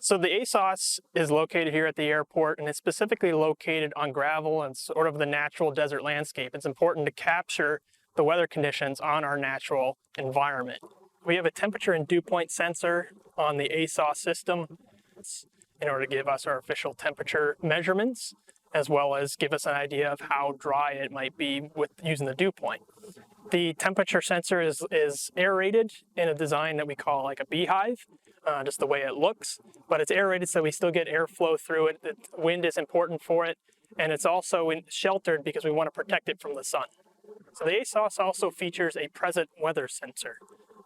So the ASOS is located here at the airport, and it's specifically located on gravel and sort of the natural desert landscape. It's important to capture the weather conditions on our natural environment. We have a temperature and dew point sensor on the ASOS system in order to give us our official temperature measurements, as well as give us an idea of how dry it might be with using the dew point. The temperature sensor is aerated in a design that we call like a beehive, just the way it looks, but it's aerated so we still get airflow through it. The wind is important for it, and it's also sheltered because we want to protect it from the sun. So the ASOS also features a present weather sensor.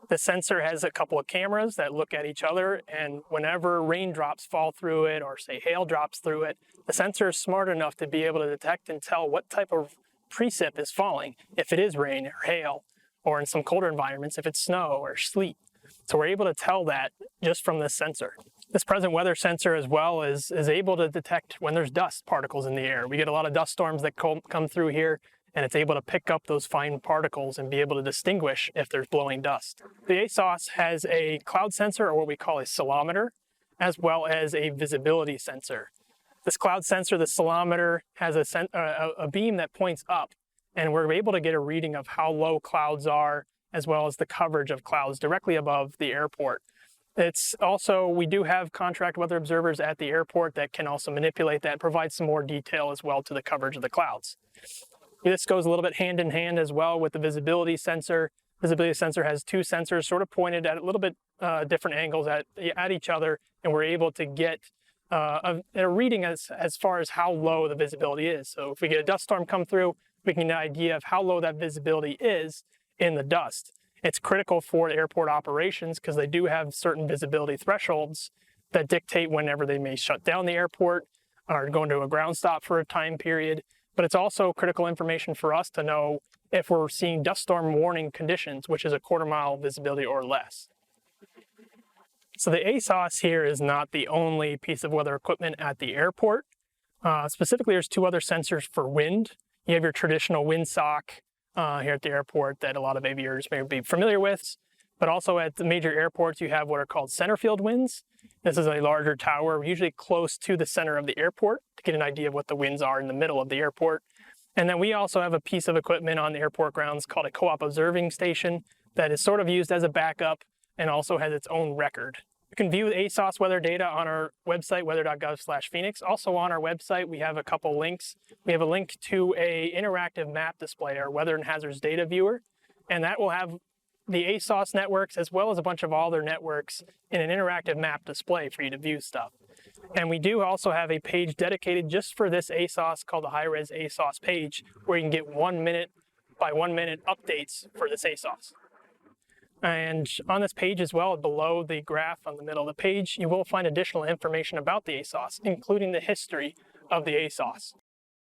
The sensor has a couple of cameras that look at each other, and whenever raindrops fall through it or say hail drops through it, the sensor is smart enough to be able to detect and tell what type of precip is falling, if it is rain or hail, or in some colder environments, if it's snow or sleet. So we're able to tell that just from this sensor. This present weather sensor as well is able to detect when there's dust particles in the air. We get a lot of dust storms that come through here, and it's able to pick up those fine particles and be able to distinguish if there's blowing dust. The ASOS has a cloud sensor, or what we call a ceilometer, as well as a visibility sensor. This cloud sensor, the ceilometer, has a beam that points up, and we're able to get a reading of how low clouds are, as well as the coverage of clouds directly above the airport. It's also, we do have contract weather observers at the airport that can also manipulate that, provide some more detail as well to the coverage of the clouds. This goes a little bit hand in hand as well with the visibility sensor. Visibility sensor has two sensors sort of pointed at a little bit different angles at each other, and we're able to get a reading as far as how low the visibility is. So if we get a dust storm come through, we can get an idea of how low that visibility is in the dust. It's critical for airport operations because they do have certain visibility thresholds that dictate whenever they may shut down the airport or go into a ground stop for a time period. But it's also critical information for us to know if we're seeing dust storm warning conditions, which is a quarter-mile visibility or less. So the ASOS here is not the only piece of weather equipment at the airport. Specifically, there's two other sensors for wind. You have your traditional windsock here at the airport that a lot of aviators may be familiar with, but also at the major airports you have what are called center field winds. This is a larger tower, usually close to the center of the airport, to get an idea of what the winds are in the middle of the airport. And then we also have a piece of equipment on the airport grounds called a co-op observing station that is sort of used as a backup and also has its own record. You can view ASOS weather data on our website, weather.gov/Phoenix. Also on our website, we have a couple links. We have a link to an interactive map display, our weather and hazards data viewer, and that will have the ASOS networks as well as a bunch of all their networks in an interactive map display for you to view stuff. And we do also have a page dedicated just for this ASOS called the high-res ASOS page, where you can get 1 minute by 1 minute updates for this ASOS. And on this page as well, below the graph on the middle of the page, you will find additional information about the ASOS, including the history of the ASOS.